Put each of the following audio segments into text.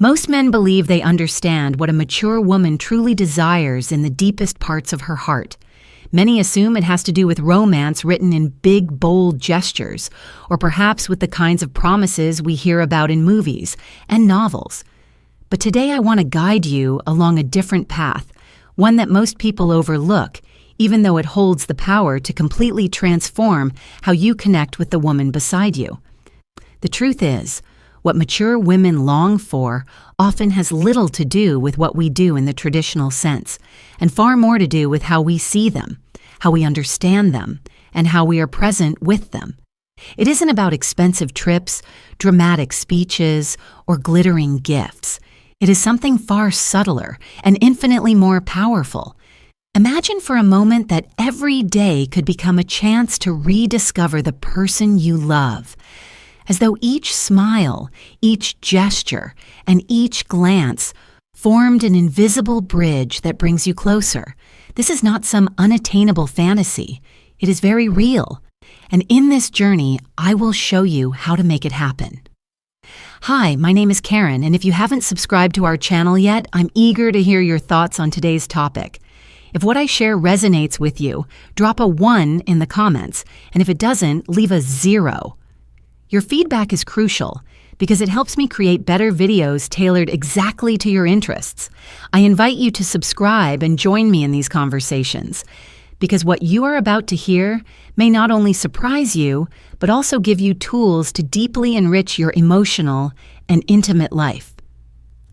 Most men believe they understand what a mature woman truly desires in the deepest parts of her heart. Many assume it has to do with romance written in big, bold gestures, or perhaps with the kinds of promises we hear about in movies and novels. But today I want to guide you along a different path, one that most people overlook, even though it holds the power to completely transform how you connect with the woman beside you. The truth is, what mature women long for often has little to do with what we do in the traditional sense, and far more to do with how we see them, how we understand them, and how we are present with them. It isn't about expensive trips, dramatic speeches, or glittering gifts. It is something far subtler and infinitely more powerful. Imagine for a moment that every day could become a chance to rediscover the person you love, as though each smile, each gesture, and each glance formed an invisible bridge that brings you closer. This is not some unattainable fantasy. It is very real. And in this journey, I will show you how to make it happen. Hi, my name is Karen, and if you haven't subscribed to our channel yet, I'm eager to hear your thoughts on today's topic. If what I share resonates with you, drop a 1 in the comments, and if it doesn't, leave a 0. Your feedback is crucial because it helps me create better videos tailored exactly to your interests. I invite you to subscribe and join me in these conversations, because what you are about to hear may not only surprise you, but also give you tools to deeply enrich your emotional and intimate life.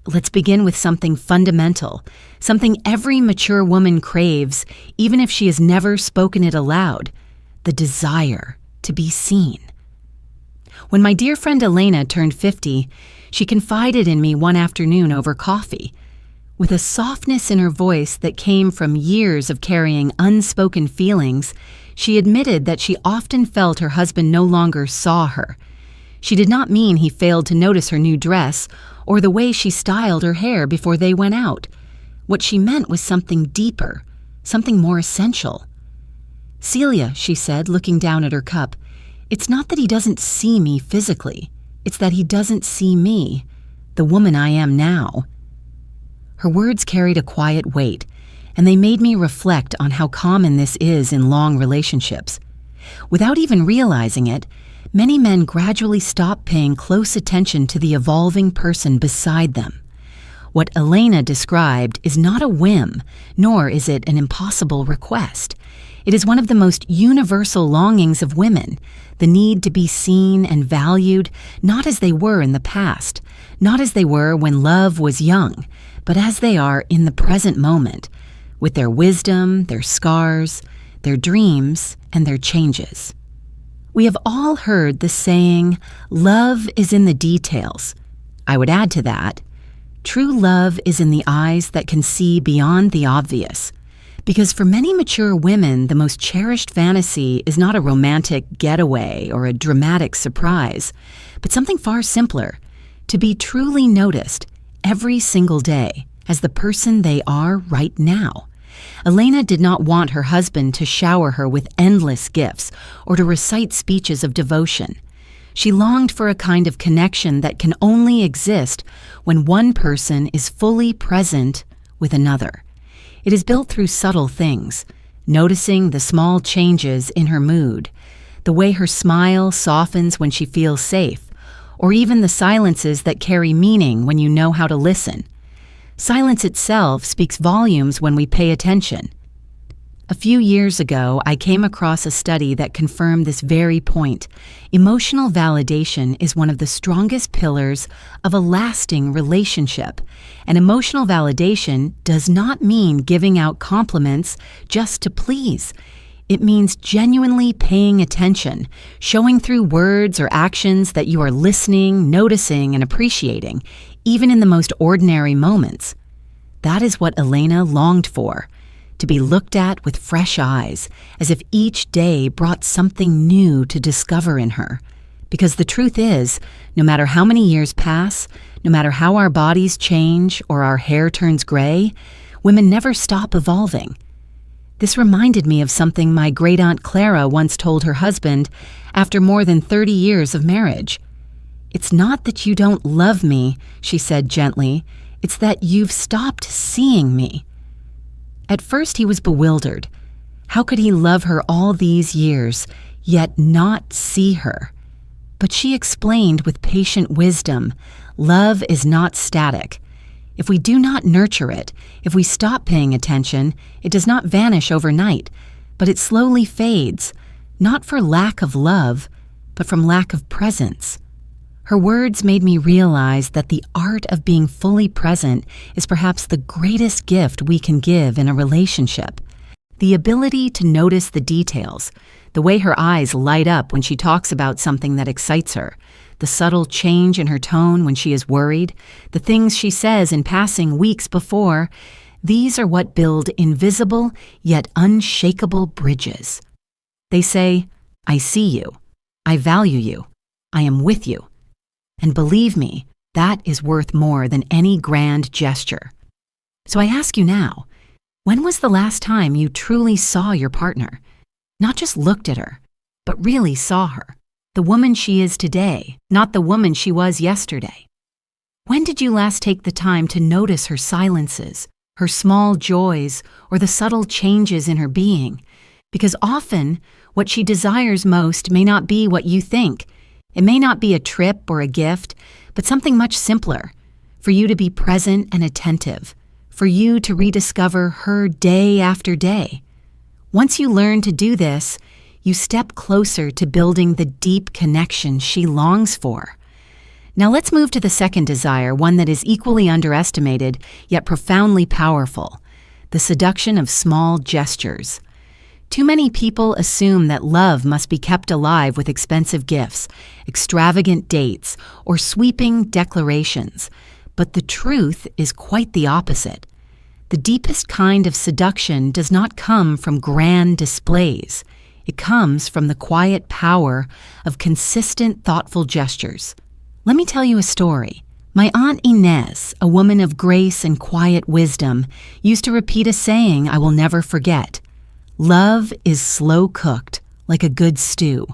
Let's begin with something fundamental, something every mature woman craves, even if she has never spoken it aloud: the desire to be seen. When my dear friend Elena turned 50, she confided in me one afternoon over coffee. With a softness in her voice that came from years of carrying unspoken feelings, she admitted that she often felt her husband no longer saw her. She did not mean he failed to notice her new dress or the way she styled her hair before they went out. What she meant was something deeper, something more essential. "Celia," she said, looking down at her cup, "it's not that he doesn't see me physically. It's that he doesn't see me, the woman I am now." Her words carried a quiet weight, and they made me reflect on how common this is in long relationships. Without even realizing it, many men gradually stop paying close attention to the evolving person beside them. What Elena described is not a whim, nor is it an impossible request. It is one of the most universal longings of women, the need to be seen and valued, not as they were in the past, not as they were when love was young, but as they are in the present moment, with their wisdom, their scars, their dreams, and their changes. We have all heard the saying, "Love is in the details." I would add to that, true love is in the eyes that can see beyond the obvious. Because for many mature women, the most cherished fantasy is not a romantic getaway or a dramatic surprise, but something far simpler: to be truly noticed every single day as the person they are right now. Elena did not want her husband to shower her with endless gifts or to recite speeches of devotion. She longed for a kind of connection that can only exist when one person is fully present with another. It is built through subtle things, noticing the small changes in her mood, the way her smile softens when she feels safe, or even the silences that carry meaning when you know how to listen. Silence itself speaks volumes when we pay attention. A few years ago, I came across a study that confirmed this very point. Emotional validation is one of the strongest pillars of a lasting relationship. And emotional validation does not mean giving out compliments just to please. It means genuinely paying attention, showing through words or actions that you are listening, noticing, and appreciating, even in the most ordinary moments. That is what Elena longed for. To be looked at with fresh eyes, as if each day brought something new to discover in her. Because the truth is, no matter how many years pass, no matter how our bodies change or our hair turns gray, women never stop evolving. This reminded me of something my great-aunt Clara once told her husband after more than 30 years of marriage. "It's not that you don't love me," she said gently. "It's that you've stopped seeing me." At first he was bewildered. How could he love her all these years, yet not see her? But she explained with patient wisdom, love is not static. If we do not nurture it, if we stop paying attention, it does not vanish overnight, but it slowly fades, not for lack of love, but from lack of presence. Her words made me realize that the art of being fully present is perhaps the greatest gift we can give in a relationship. The ability to notice the details, the way her eyes light up when she talks about something that excites her, the subtle change in her tone when she is worried, the things she says in passing weeks before, these are what build invisible yet unshakable bridges. They say, "I see you. I value you. I am with you." And believe me, that is worth more than any grand gesture. So I ask you now, when was the last time you truly saw your partner? Not just looked at her, but really saw her. The woman she is today, not the woman she was yesterday. When did you last take the time to notice her silences, her small joys, or the subtle changes in her being? Because often, what she desires most may not be what you think. It may not be a trip or a gift, but something much simpler. For you to be present and attentive. For you to rediscover her day after day. Once you learn to do this, you step closer to building the deep connection she longs for. Now let's move to the second desire, one that is equally underestimated, yet profoundly powerful: the seduction of small gestures. Too many people assume that love must be kept alive with expensive gifts, extravagant dates, or sweeping declarations. But the truth is quite the opposite. The deepest kind of seduction does not come from grand displays. It comes from the quiet power of consistent, thoughtful gestures. Let me tell you a story. My Aunt Inez, a woman of grace and quiet wisdom, used to repeat a saying I will never forget. Love is slow cooked, like a good stew.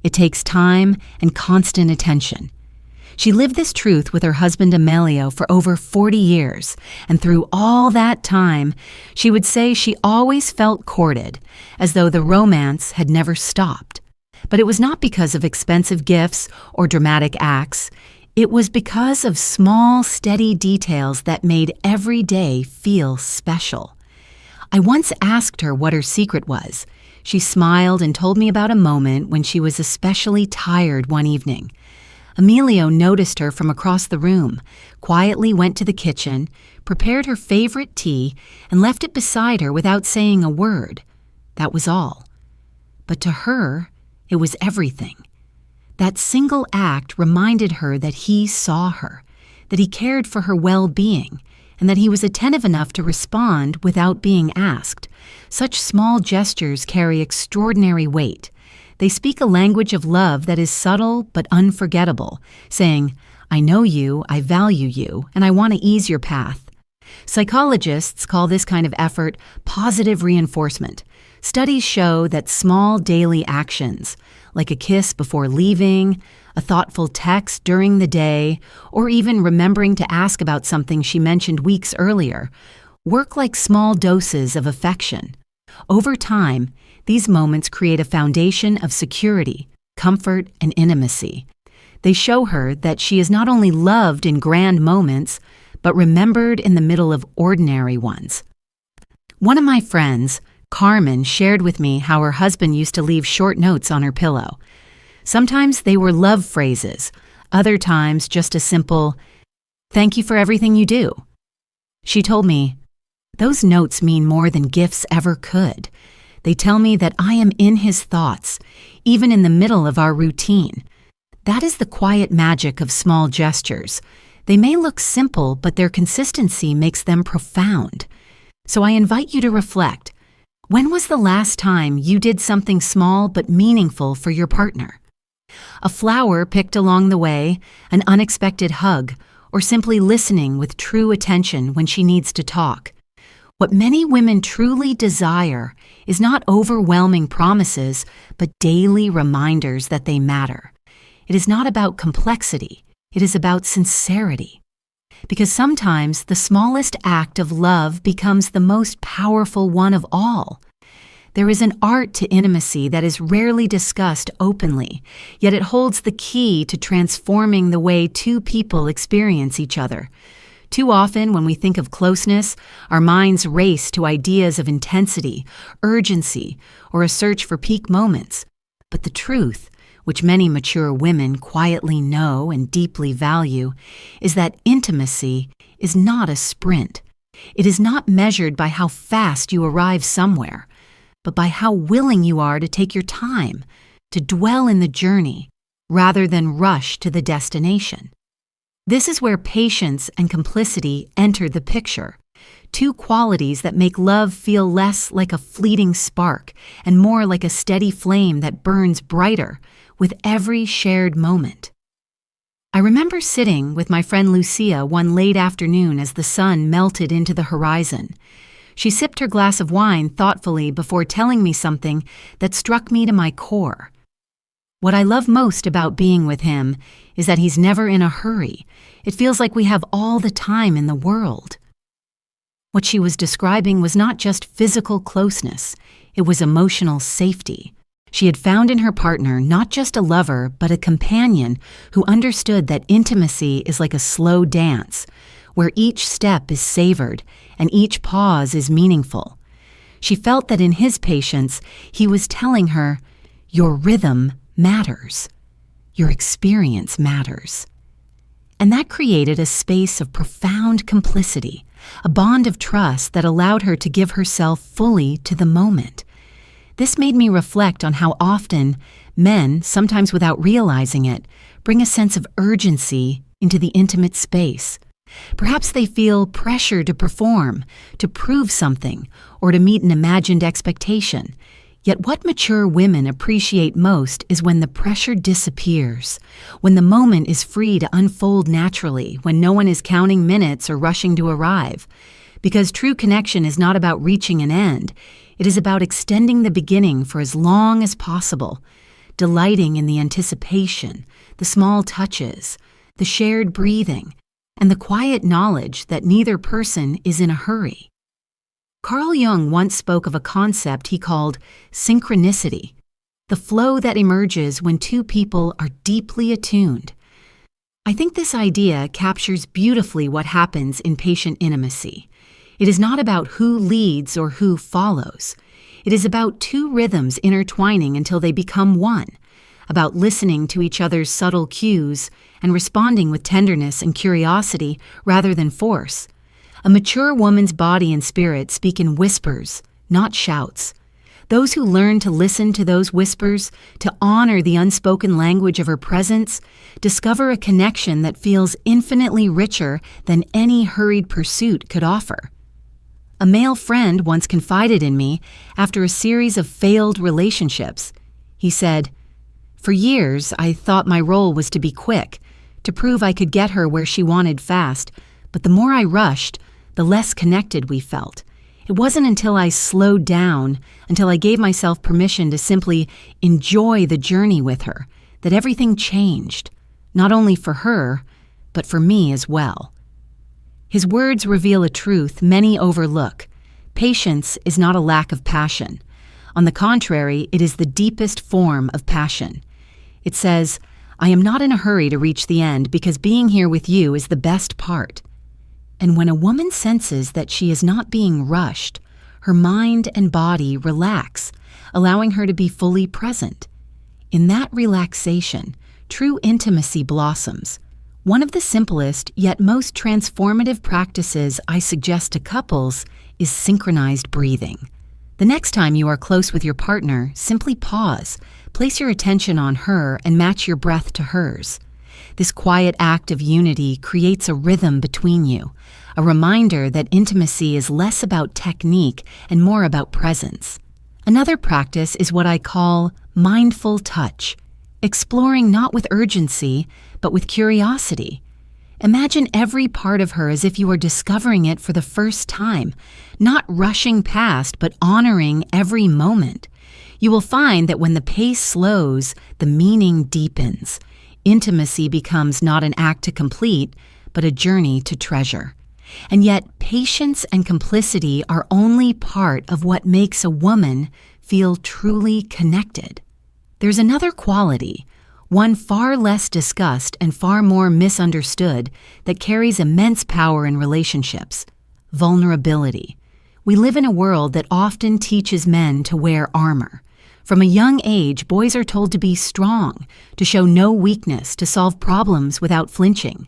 It takes time and constant attention. She lived this truth with her husband Emilio for over 40 years, and through all that time, she would say she always felt courted, as though the romance had never stopped. But it was not because of expensive gifts or dramatic acts. It was because of small, steady details that made every day feel special. I once asked her what her secret was. She smiled and told me about a moment when she was especially tired one evening. Emilio noticed her from across the room, quietly went to the kitchen, prepared her favorite tea, and left it beside her without saying a word. That was all. But to her, it was everything. That single act reminded her that he saw her, that he cared for her well-being, and that he was attentive enough to respond without being asked. Such small gestures carry extraordinary weight. They speak a language of love that is subtle but unforgettable, saying, "I know you, I value you, and I want to ease your path." Psychologists call this kind of effort positive reinforcement. Studies show that small daily actions, like a kiss before leaving, a thoughtful text during the day, or even remembering to ask about something she mentioned weeks earlier, work like small doses of affection. Over time, these moments create a foundation of security, comfort, and intimacy. They show her that she is not only loved in grand moments, but remembered in the middle of ordinary ones. One of my friends, Carmen, shared with me how her husband used to leave short notes on her pillow. Sometimes they were love phrases, other times just a simple, "Thank you for everything you do." She told me, "Those notes mean more than gifts ever could. They tell me that I am in his thoughts, even in the middle of our routine." That is the quiet magic of small gestures. They may look simple, but their consistency makes them profound. So I invite you to reflect. When was the last time you did something small but meaningful for your partner? A flower picked along the way, an unexpected hug, or simply listening with true attention when she needs to talk. What many women truly desire is not overwhelming promises, but daily reminders that they matter. It is not about complexity, It is about sincerity. Because sometimes the smallest act of love becomes the most powerful one of all. There is an art to intimacy that is rarely discussed openly, yet it holds the key to transforming the way two people experience each other. Too often, when we think of closeness, our minds race to ideas of intensity, urgency, or a search for peak moments. But the truth, which many mature women quietly know and deeply value, is that intimacy is not a sprint. It is not measured by how fast you arrive somewhere, but by how willing you are to take your time, to dwell in the journey, rather than rush to the destination. This is where patience and complicity enter the picture, two qualities that make love feel less like a fleeting spark and more like a steady flame that burns brighter with every shared moment. I remember sitting with my friend Lucia one late afternoon as the sun melted into the horizon. She sipped her glass of wine thoughtfully before telling me something that struck me to my core. What I love most about being with him is that he's never in a hurry. It feels like we have all the time in the world. What she was describing was not just physical closeness, it was emotional safety. She had found in her partner not just a lover, but a companion who understood that intimacy is like a slow dance, where each step is savored and each pause is meaningful. She felt that in his patience, he was telling her, "Your rhythm matters. Your experience matters." And that created a space of profound complicity, a bond of trust that allowed her to give herself fully to the moment. This made me reflect on how often men, sometimes without realizing it, bring a sense of urgency into the intimate space. Perhaps they feel pressure to perform, to prove something, or to meet an imagined expectation. Yet what mature women appreciate most is when the pressure disappears, when the moment is free to unfold naturally, when no one is counting minutes or rushing to arrive. Because true connection is not about reaching an end, it is about extending the beginning for as long as possible, delighting in the anticipation, the small touches, the shared breathing, and the quiet knowledge that neither person is in a hurry. Carl Jung once spoke of a concept he called synchronicity, the flow that emerges when two people are deeply attuned. I think this idea captures beautifully what happens in patient intimacy. It is not about who leads or who follows. It is about two rhythms intertwining until they become one, about listening to each other's subtle cues and responding with tenderness and curiosity rather than force. A mature woman's body and spirit speak in whispers, not shouts. Those who learn to listen to those whispers, to honor the unspoken language of her presence, discover a connection that feels infinitely richer than any hurried pursuit could offer. A male friend once confided in me after a series of failed relationships. He said, "For years, I thought my role was to be quick, to prove I could get her where she wanted fast, but the more I rushed, the less connected we felt. It wasn't until I slowed down, until I gave myself permission to simply enjoy the journey with her, that everything changed, not only for her, but for me as well." His words reveal a truth many overlook. Patience is not a lack of passion. On the contrary, it is the deepest form of passion. It says, "I am not in a hurry to reach the end because being here with you is the best part." And when a woman senses that she is not being rushed, her mind and body relax, allowing her to be fully present. In that relaxation, true intimacy blossoms. One of the simplest yet most transformative practices I suggest to couples is synchronized breathing. The next time you are close with your partner, simply pause, place your attention on her, and match your breath to hers. This quiet act of unity creates a rhythm between you, a reminder that intimacy is less about technique and more about presence. Another practice is what I call mindful touch, exploring not with urgency, but with curiosity. Imagine every part of her as if you were discovering it for the first time, not rushing past, but honoring every moment. You will find that when the pace slows, the meaning deepens. intimacy becomes not an act to complete, but a journey to treasure. And yet, patience and complicity are only part of what makes a woman feel truly connected. There's another quality, one far less discussed and far more misunderstood, that carries immense power in relationships: vulnerability. We live in a world that often teaches men to wear armor. From a young age, boys are told to be strong, to show no weakness, to solve problems without flinching.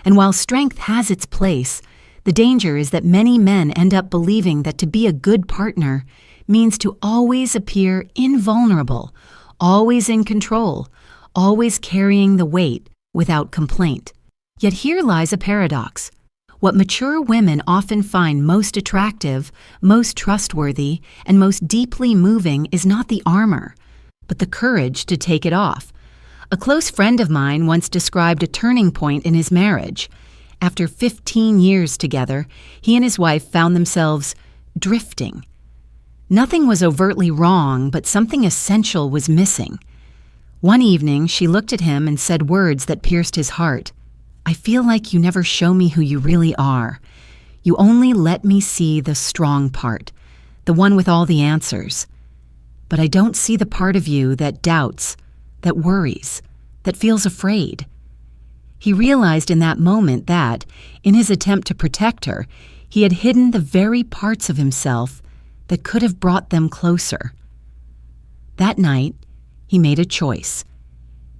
And while strength has its place, the danger is that many men end up believing that to be a good partner means to always appear invulnerable, always in control, always carrying the weight without complaint. Yet here lies a paradox. What mature women often find most attractive, most trustworthy, and most deeply moving is not the armor, but the courage to take it off. A close friend of mine once described a turning point in his marriage. After 15 years together, he and his wife found themselves drifting. Nothing was overtly wrong, but something essential was missing. One evening, she looked at him and said words that pierced his heart. "I feel like you never show me who you really are. You only let me see the strong part, the one with all the answers. But I don't see the part of you that doubts, that worries, that feels afraid." He realized in that moment that, in his attempt to protect her, he had hidden the very parts of himself that could have brought them closer. That night, he made a choice.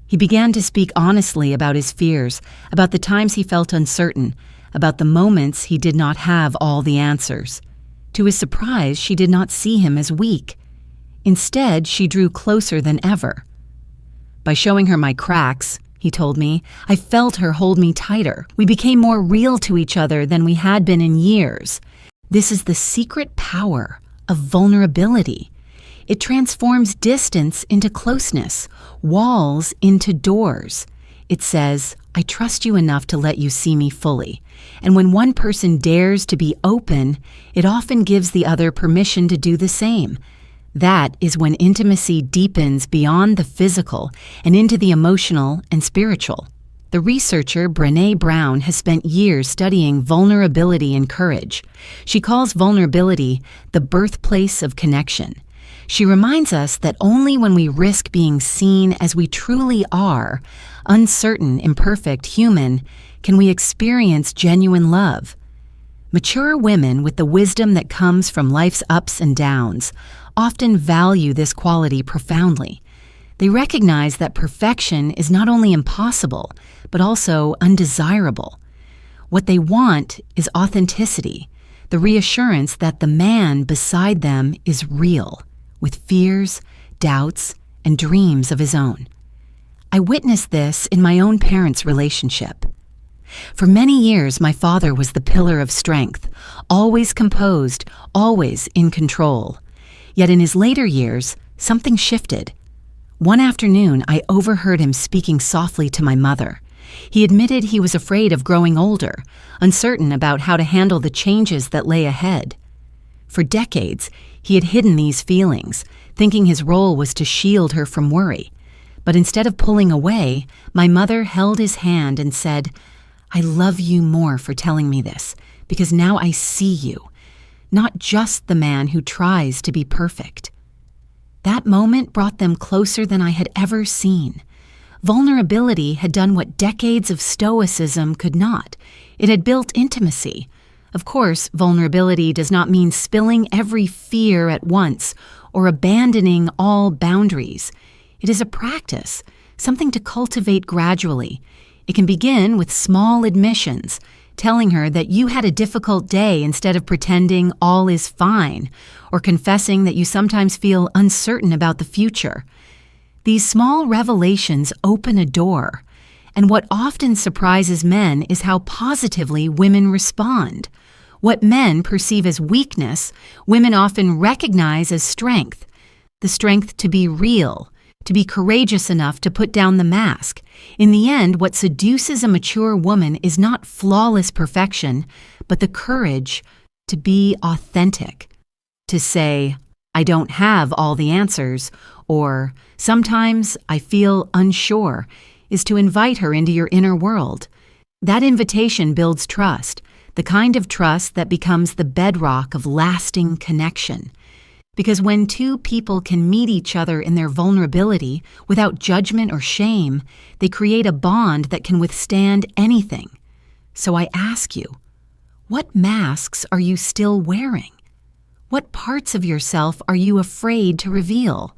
He began to speak honestly about his fears, about the times he felt uncertain, about the moments he did not have all the answers. To his surprise, she did not see him as weak. Instead, she drew closer than ever. "By showing her my cracks," he told me, "I felt her hold me tighter. We became more real to each other than we had been in years." This is the secret power of vulnerability. It transforms distance into closeness, walls into doors. It says, "I trust you enough to let you see me fully." And when one person dares to be open, it often gives the other permission to do the same. That is when intimacy deepens beyond the physical and into the emotional and spiritual. The researcher Brené Brown has spent years studying vulnerability and courage. She calls vulnerability the birthplace of connection. She reminds us that only when we risk being seen as we truly are, uncertain, imperfect, human, can we experience genuine love. Mature women, with the wisdom that comes from life's ups and downs, often value this quality profoundly. They recognize that perfection is not only impossible, but also undesirable. What they want is authenticity, the reassurance that the man beside them is real, with fears, doubts, and dreams of his own. I witnessed this in my own parents' relationship. For many years, my father was the pillar of strength, always composed, always in control. Yet in his later years, something shifted. One afternoon, I overheard him speaking softly to my mother. He admitted he was afraid of growing older, uncertain about how to handle the changes that lay ahead. For decades, he had hidden these feelings, thinking his role was to shield her from worry. But instead of pulling away, my mother held his hand and said, "I love you more for telling me this, because now I see you, not just the man who tries to be perfect." That moment brought them closer than I had ever seen. Vulnerability had done what decades of stoicism could not. It had built intimacy. Of course, vulnerability does not mean spilling every fear at once or abandoning all boundaries. It is a practice, something to cultivate gradually. It can begin with small admissions, telling her that you had a difficult day instead of pretending all is fine, or confessing that you sometimes feel uncertain about the future. These small revelations open a door, and what often surprises men is how positively women respond. What men perceive as weakness, women often recognize as strength. The strength to be real, to be courageous enough to put down the mask. In the end, what seduces a mature woman is not flawless perfection, but the courage to be authentic. To say, "I don't have all the answers," or "sometimes I feel unsure," is to invite her into your inner world. That invitation builds trust, the kind of trust that becomes the bedrock of lasting connection. Because when two people can meet each other in their vulnerability without judgment or shame, they create a bond that can withstand anything. So I ask you, what masks are you still wearing? What parts of yourself are you afraid to reveal?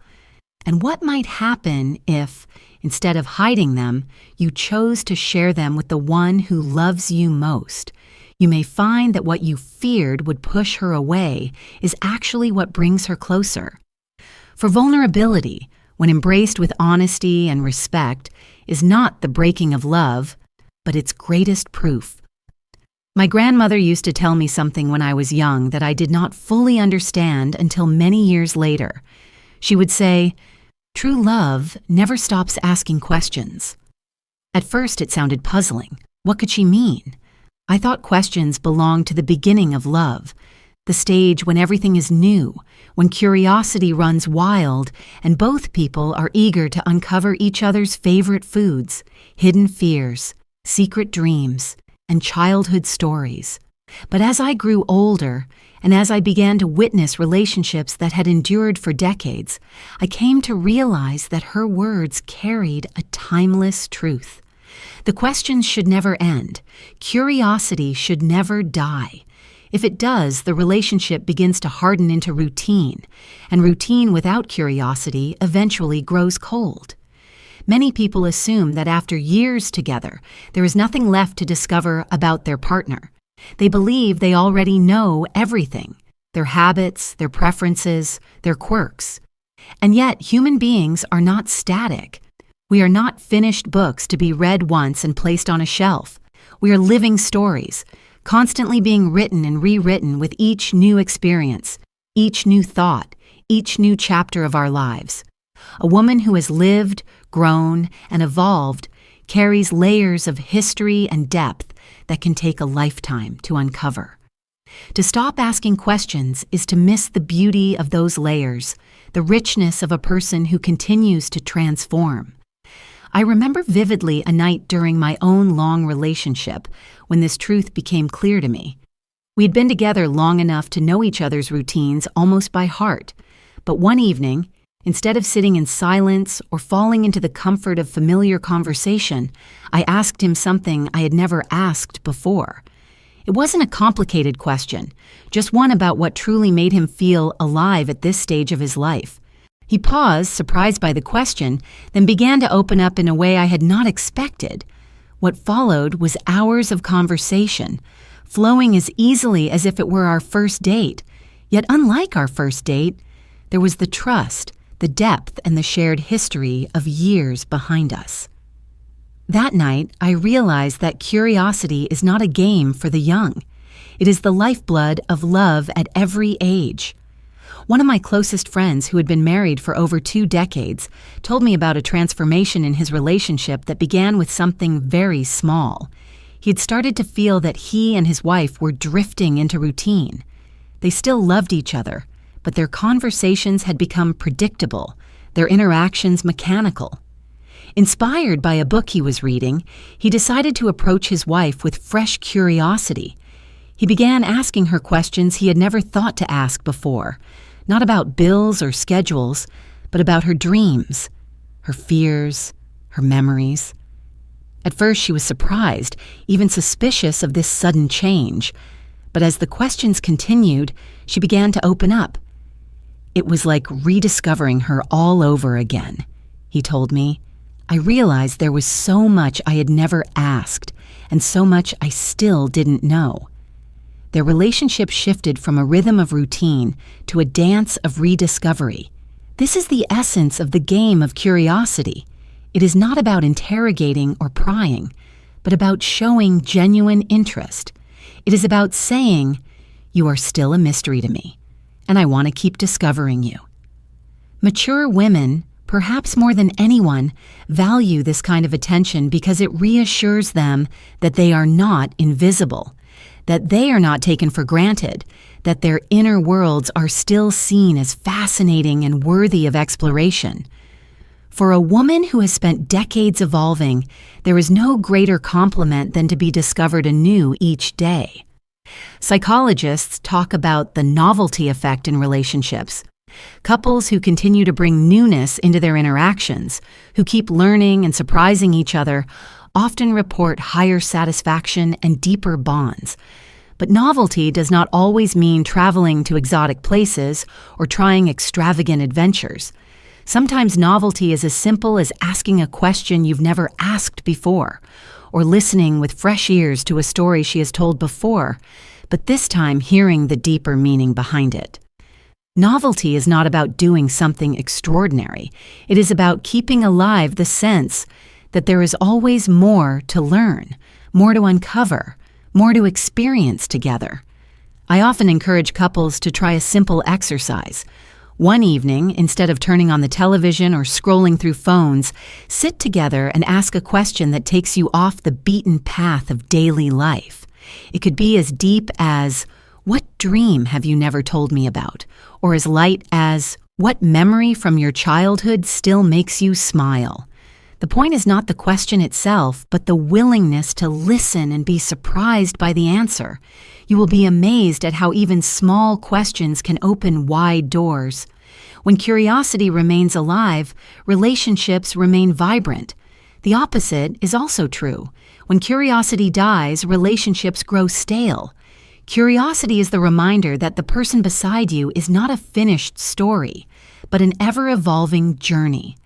And what might happen if, instead of hiding them, you chose to share them with the one who loves you most? You may find that what you feared would push her away is actually what brings her closer. For vulnerability, when embraced with honesty and respect, is not the breaking of love, but its greatest proof. My grandmother used to tell me something when I was young that I did not fully understand until many years later. She would say, "True love never stops asking questions." At first it sounded puzzling. What could she mean? I thought questions belonged to the beginning of love, the stage when everything is new, when curiosity runs wild, and both people are eager to uncover each other's favorite foods, hidden fears, secret dreams, and childhood stories. But as I grew older, and as I began to witness relationships that had endured for decades, I came to realize that her words carried a timeless truth. The questions should never end. Curiosity should never die. If it does, the relationship begins to harden into routine, and routine without curiosity eventually grows cold. Many people assume that after years together, there is nothing left to discover about their partner. They believe they already know everything, their habits, their preferences, their quirks. And yet, human beings are not static. We are not finished books to be read once and placed on a shelf. We are living stories, constantly being written and rewritten with each new experience, each new thought, each new chapter of our lives. A woman who has lived, grown, and evolved carries layers of history and depth that can take a lifetime to uncover. To stop asking questions is to miss the beauty of those layers, the richness of a person who continues to transform. I remember vividly a night during my own long relationship when this truth became clear to me. We'd been together long enough to know each other's routines almost by heart, but one evening, instead of sitting in silence or falling into the comfort of familiar conversation, I asked him something I had never asked before. It wasn't a complicated question, just one about what truly made him feel alive at this stage of his life. He paused, surprised by the question, then began to open up in a way I had not expected. What followed was hours of conversation, flowing as easily as if it were our first date. Yet unlike our first date, there was the trust, the depth, and the shared history of years behind us. That night, I realized that curiosity is not a game for the young. It is the lifeblood of love at every age. One of my closest friends, who had been married for over 2 decades, told me about a transformation in his relationship that began with something very small. He had started to feel that he and his wife were drifting into routine. They still loved each other, but their conversations had become predictable, their interactions mechanical. Inspired by a book he was reading, he decided to approach his wife with fresh curiosity. He began asking her questions he had never thought to ask before, not about bills or schedules, but about her dreams, her fears, her memories. At first she was surprised, even suspicious of this sudden change, but as the questions continued, she began to open up. It was like rediscovering her all over again, he told me. I realized there was so much I had never asked, and so much I still didn't know. Their relationship shifted from a rhythm of routine to a dance of rediscovery. This is the essence of the game of curiosity. It is not about interrogating or prying, but about showing genuine interest. It is about saying, "You are still a mystery to me, and I want to keep discovering you." Mature women, perhaps more than anyone, value this kind of attention because it reassures them that they are not invisible, that they are not taken for granted, that their inner worlds are still seen as fascinating and worthy of exploration. For a woman who has spent decades evolving, there is no greater compliment than to be discovered anew each day. Psychologists talk about the novelty effect in relationships. Couples who continue to bring newness into their interactions, who keep learning and surprising each other, often report higher satisfaction and deeper bonds. But novelty does not always mean traveling to exotic places or trying extravagant adventures. Sometimes novelty is as simple as asking a question you've never asked before, or listening with fresh ears to a story she has told before, but this time hearing the deeper meaning behind it. Novelty is not about doing something extraordinary. It is about keeping alive the sense that there is always more to learn, more to uncover, more to experience together. I often encourage couples to try a simple exercise. One evening, instead of turning on the television or scrolling through phones, sit together and ask a question that takes you off the beaten path of daily life. It could be as deep as, "What dream have you never told me about?" Or as light as, "What memory from your childhood still makes you smile?" The point is not the question itself, but the willingness to listen and be surprised by the answer. You will be amazed at how even small questions can open wide doors. When curiosity remains alive, relationships remain vibrant. The opposite is also true. When curiosity dies, relationships grow stale. Curiosity is the reminder that the person beside you is not a finished story, but an ever-evolving journey.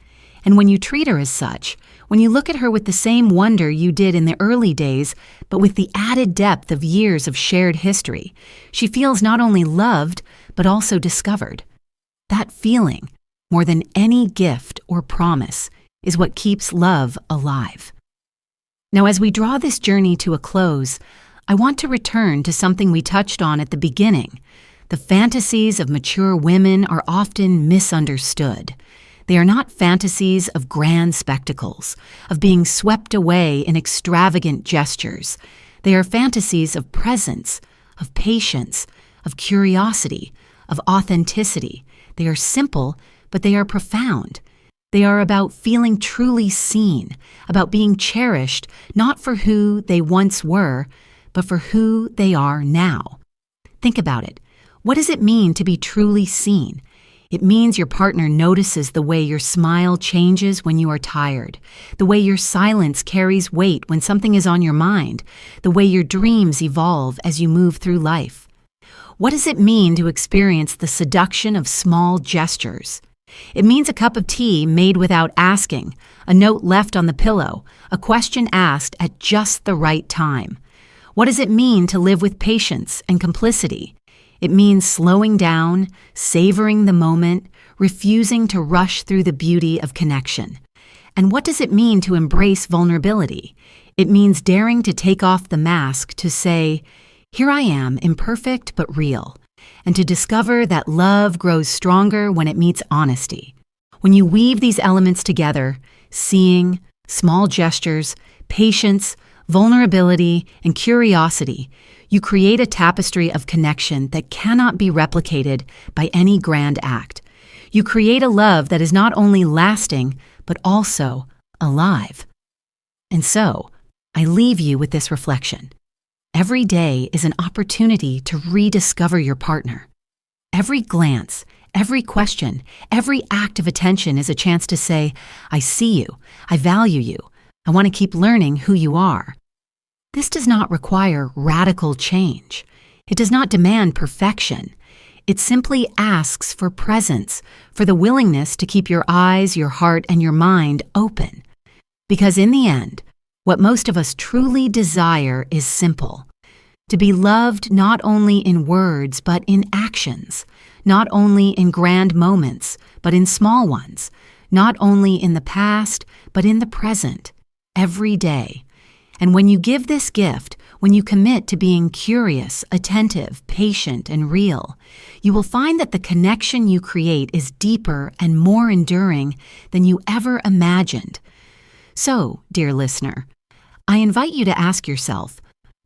And when you treat her as such, when you look at her with the same wonder you did in the early days, but with the added depth of years of shared history, she feels not only loved, but also discovered. That feeling, more than any gift or promise, is what keeps love alive. Now, as we draw this journey to a close, I want to return to something we touched on at the beginning. The fantasies of mature women are often misunderstood. They are not fantasies of grand spectacles, of being swept away in extravagant gestures. They are fantasies of presence, of patience, of curiosity, of authenticity. They are simple, but they are profound. They are about feeling truly seen, about being cherished, not for who they once were, but for who they are now. Think about it. What does it mean to be truly seen? It means your partner notices the way your smile changes when you are tired, the way your silence carries weight when something is on your mind, the way your dreams evolve as you move through life. What does it mean to experience the seduction of small gestures? It means a cup of tea made without asking, a note left on the pillow, a question asked at just the right time. What does it mean to live with patience and complicity? It means slowing down, savoring the moment, refusing to rush through the beauty of connection. And what does it mean to embrace vulnerability? It means daring to take off the mask to say, "Here I am, imperfect but real," and to discover that love grows stronger when it meets honesty. When you weave these elements together, seeing, small gestures, patience, vulnerability, and curiosity, you create a tapestry of connection that cannot be replicated by any grand act. You create a love that is not only lasting, but also alive. And so, I leave you with this reflection. Every day is an opportunity to rediscover your partner. Every glance, every question, every act of attention is a chance to say, "I see you, I value you, I want to keep learning who you are." This does not require radical change. It does not demand perfection. It simply asks for presence, for the willingness to keep your eyes, your heart, and your mind open. Because in the end, what most of us truly desire is simple: to be loved not only in words, but in actions, not only in grand moments, but in small ones, not only in the past, but in the present, every day. And when you give this gift, when you commit to being curious, attentive, patient, and real, you will find that the connection you create is deeper and more enduring than you ever imagined. So, dear listener, I invite you to ask yourself,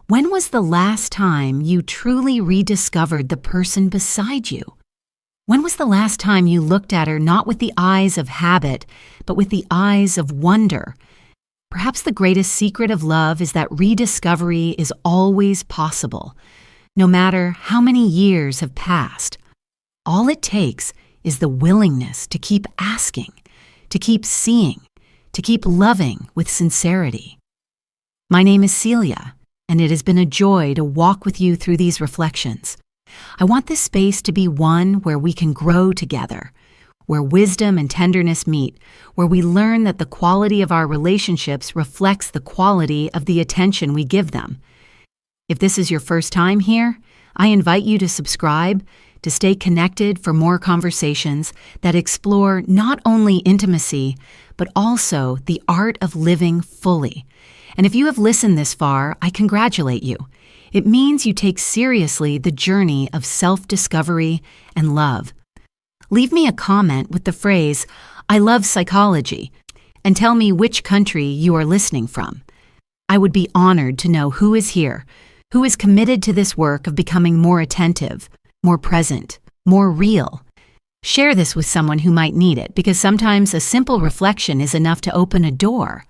when was the last time you truly rediscovered the person beside you? When was the last time you looked at her not with the eyes of habit, but with the eyes of wonder? Perhaps the greatest secret of love is that rediscovery is always possible, no matter how many years have passed. All it takes is the willingness to keep asking, to keep seeing, to keep loving with sincerity. My name is Celia, and it has been a joy to walk with you through these reflections. I want this space to be one where we can grow together, where wisdom and tenderness meet, where we learn that the quality of our relationships reflects the quality of the attention we give them. If this is your first time here, I invite you to subscribe, to stay connected for more conversations that explore not only intimacy, but also the art of living fully. And if you have listened this far, I congratulate you. It means you take seriously the journey of self-discovery and love. Leave me a comment with the phrase, "I love psychology," and tell me which country you are listening from. I would be honored to know who is here, who is committed to this work of becoming more attentive, more present, more real. Share this with someone who might need it, because sometimes a simple reflection is enough to open a door.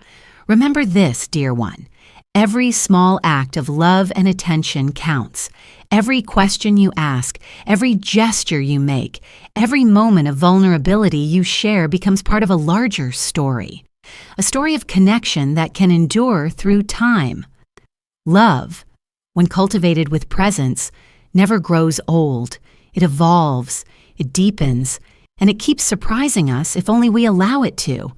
Remember this, dear one. Every small act of love and attention counts. Every question you ask, every gesture you make, every moment of vulnerability you share becomes part of a larger story. A story of connection that can endure through time. Love, when cultivated with presence, never grows old. It evolves, it deepens, and it keeps surprising us if only we allow it to.